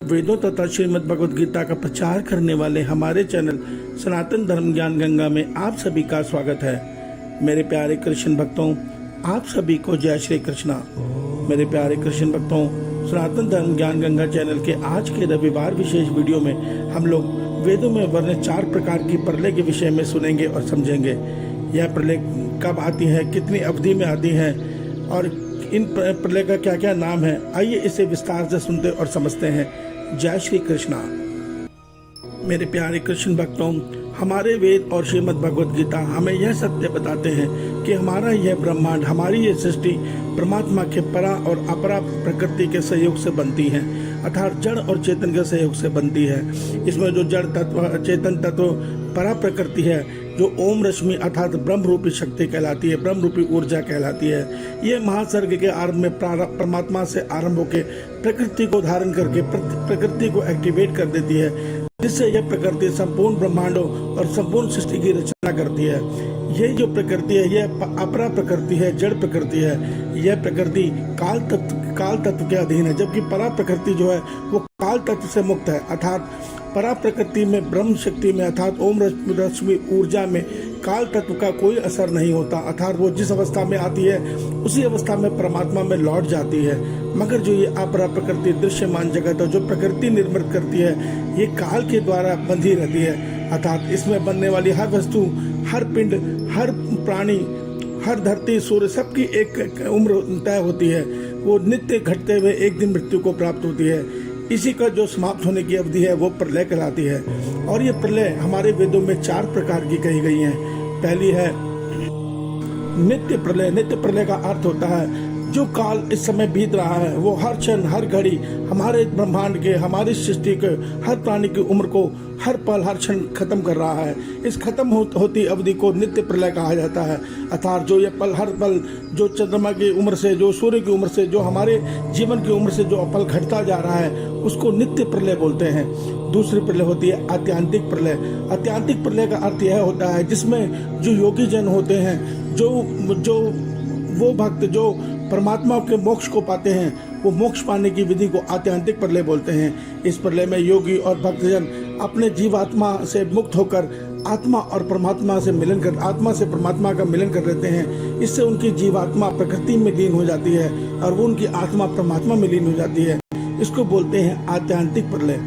वेदों तथा श्रीमद् भगवद गीता का प्रचार करने वाले हमारे चैनल सनातन धर्म ज्ञान गंगा में आप सभी का स्वागत है। मेरे प्यारे कृष्ण भक्तों, आप सभी को जय श्री कृष्णा। मेरे प्यारे कृष्ण भक्तों, सनातन धर्म ज्ञान गंगा चैनल के आज के रविवार विशेष वीडियो में हम लोग वेदों में वर्णित 4 प्रकार की प्रलय के विषय में सुनेंगे और समझेंगे। यह प्रलय कब आती है, कितनी अवधि में आती है और इन प्रलय का क्या क्या नाम है, आइए इसे विस्तार से सुनते और समझते हैं। जय श्री कृष्णा। मेरे प्यारे कृष्ण भक्तों, हमारे वेद और श्रीमद् भगवद गीता हमें यह सत्य बताते हैं कि हमारा यह ब्रह्मांड, हमारी यह सृष्टि परमात्मा के परा और अपरा प्रकृति के सहयोग से बनती है, अर्थात जड़ और चेतन के सहयोग से बनती है। इसमें जो जड़ तत्व, चेतन तत्व, परा प्रकृति है, जो ओम रश्मि अर्थात ब्रह्म रूपी शक्ति कहलाती है, ब्रह्म रूपी ऊर्जा कहलाती है। ये महासर्ग के आरंभ में परमात्मा से आरंभ होकर प्रकृति को धारण करके प्रकृति को एक्टिवेट कर देती है, जिससे यह प्रकृति संपूर्ण ब्रह्मांडों और संपूर्ण सृष्टि की रचना करती है। ये जो प्रकृति है, यह अपरा प्रकृति है, जड़ प्रकृति है। यह प्रकृति काल तत्व के अधीन है, जबकि परा प्रकृति जो है वो काल तत्व से मुक्त है। अर्थात परा प्रकृति में, ब्रह्म शक्ति में, अर्थात ओम रश्मि ऊर्जा में काल तत्व का कोई असर नहीं होता। अर्थात वो जिस अवस्था में आती है उसी अवस्था में परमात्मा में लौट जाती है। मगर जो ये अपरा प्रकृति दृश्यमान जगत है, जो प्रकृति निर्मित करती है, ये काल के द्वारा बंधी रहती है। अर्थात इसमें बनने वाली हर वस्तु, हर पिंड, हर प्राणी, हर धरती, सूर्य, सबकी एक उम्र तय होती है। वो नित्य घटते हुए एक दिन मृत्यु को प्राप्त होती है। इसी का जो समाप्त होने की अवधि है वो प्रलय कहलाती है। और ये प्रलय हमारे वेदों में 4 प्रकार की कही गई हैं। पहली है नित्य प्रलय। नित्य प्रलय का अर्थ होता है जो काल इस समय बीत रहा है वो हर क्षण, हर घड़ी हमारे ब्रह्मांड के, हमारी सृष्टि के हर प्राणी की उम्र को हर पल, हर क्षण खत्म कर रहा है। इस खत्म होती अवधि को नित्य प्रलय कहा जाता है। अर्थात जो ये पल, हर पल, जो चंद्रमा की उम्र से, जो सूर्य की उम्र से, जो हमारे जीवन की उम्र से जो पल घटता जा रहा है उसको नित्य प्रलय बोलते हैं। दूसरी प्रलय होती है आत्यांतिक प्रलय। आत्यांतिक प्रलय का अर्थ यह होता है जिसमें जो योगी जन होते हैं, जो वो भक्त जो परमात्मा के मोक्ष को पाते हैं, वो मोक्ष पाने की विधि को आत्यांतिक प्रलय बोलते हैं। इस प्रलय में योगी और भक्तजन अपने जीवात्मा से मुक्त होकर आत्मा और परमात्मा से मिलन कर, आत्मा से परमात्मा का मिलन कर लेते हैं। इससे उनकी जीवात्मा प्रकृति में लीन हो जाती है और वो उनकी आत्मा परमात्मा में लीन हो जाती है। इसको बोलते हैं आत्यांतिक प्रलय।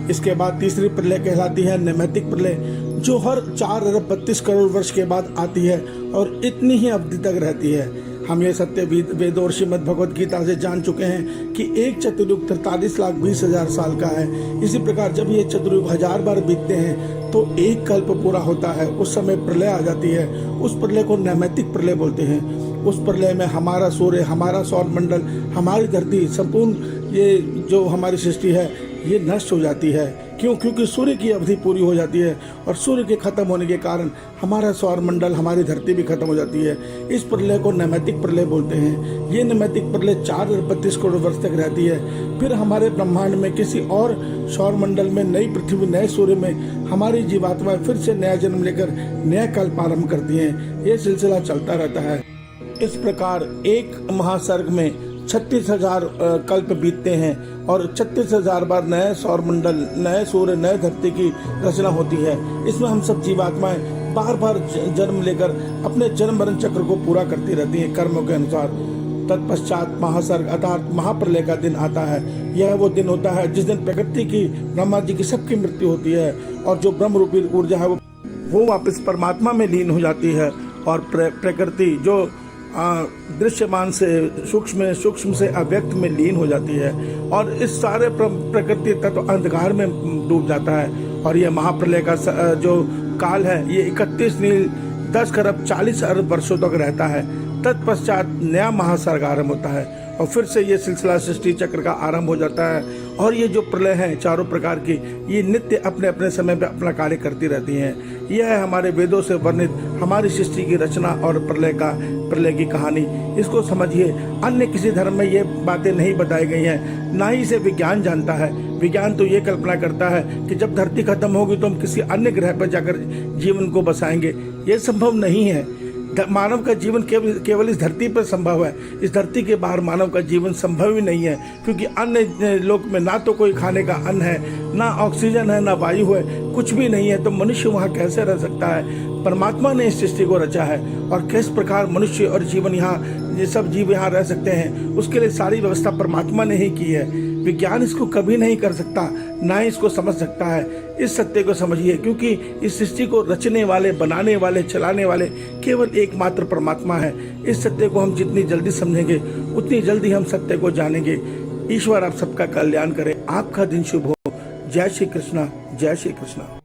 इसके बाद तीसरी प्रलय कहलाती है नैमित्तिक प्रलय, जो हर 4 अरब 32 करोड़ वर्ष के बाद आती है और इतनी ही अवधि तक रहती है। हम ये सत्य वेद और श्रीमद् भगवद गीता से जान चुके हैं कि एक चतुर्युग 43,20,000 साल का है। इसी प्रकार जब ये चतुर्युग 1000 बार बीतते हैं तो एक कल्प पूरा होता है, उस समय प्रलय आ जाती है। उस प्रलय को नैमित्तिक प्रलय बोलते हैं। उस प्रलय में हमारा सूर्य, हमारा सौर मंडल, हमारी धरती, संपूर्ण ये जो हमारी सृष्टि है ये नष्ट हो जाती है। क्यों? क्योंकि सूर्य की अवधि पूरी हो जाती है और सूर्य के खत्म होने के कारण हमारा सौर मंडल, हमारी धरती भी खत्म हो जाती है। इस प्रलय को नैमित्तिक प्रलय बोलते हैं। ये नैमित्तिक प्रलय 4 अरब 32 करोड़ वर्ष तक रहती है। फिर हमारे ब्रह्मांड में किसी और सौर मंडल में, नई पृथ्वी, नए सूर्य में हमारी जीवात्मा फिर से नया जन्म लेकर नया कल्प आरम्भ करती है। ये सिलसिला चलता रहता है। इस प्रकार एक महासर्ग में 36,000 कल्प बीतते हैं और 36,000 बार नए सौर मंडल, नए सूर्य, नए धरती की रचना होती है। इसमें हम सब जीवात्माएं बार बार जन्म लेकर अपने जन्म मरण चक्र को पूरा करती रहती हैं कर्मों के अनुसार। तत्पश्चात महासर्ग अर्थात महाप्रलय का दिन आता है। यह वो दिन होता है जिस दिन प्रकृति की, ब्रह्मा जी की सबकी मृत्यु होती है और जो ब्रह्म रूपी ऊर्जा है वो वापस परमात्मा में लीन हो जाती है और प्रकृति जो दृश्यमान से सूक्ष्म, सूक्ष्म से अव्यक्त में लीन हो जाती है और इस सारे प्रकृति तत्व अंधकार में डूब जाता है। और यह महाप्रलय का जो काल है ये 31 नील 10 खरब 40 अरब वर्षों तक रहता है। तत्पश्चात नया महासर्ग आरंभ होता है और फिर से ये सिलसिला सृष्टि चक्र का आरंभ हो जाता है। और ये जो प्रलय है 4 प्रकार की, ये नित्य अपने अपने समय पे अपना कार्य करती रहती हैं। यह है हमारे वेदों से वर्णित हमारी सृष्टि की रचना और प्रलय की कहानी। इसको समझिए। अन्य किसी धर्म में ये बातें नहीं बताई गई हैं, ना ही इसे विज्ञान जानता है। विज्ञान तो ये कल्पना करता है कि जब धरती खत्म होगी तो हम किसी अन्य ग्रह पर जाकर जीवन को बसाएंगे। ये संभव नहीं है। मानव का जीवन केवल इस धरती पर संभव है। इस धरती के बाहर मानव का जीवन संभव ही नहीं है, क्योंकि अन्य लोक में ना तो कोई खाने का अन्न है, ना ऑक्सीजन है, ना वायु है, कुछ भी नहीं है। तो मनुष्य वहाँ कैसे रह सकता है? परमात्मा ने इस सृष्टि को रचा है और किस प्रकार मनुष्य और जीवन यहाँ, ये सब जीव यहाँ रह सकते हैं, उसके लिए सारी व्यवस्था परमात्मा ने ही की है। विज्ञान इसको कभी नहीं कर सकता, ना ही इसको समझ सकता है। इस सत्य को समझिए, क्योंकि इस सृष्टि को रचने वाले, बनाने वाले, चलाने वाले केवल एकमात्र परमात्मा है। इस सत्य को हम जितनी जल्दी समझेंगे उतनी जल्दी हम सत्य को जानेंगे। ईश्वर आप सबका कल्याण करे। आपका दिन शुभ हो। जय श्री कृष्णा, जय श्री कृष्णा।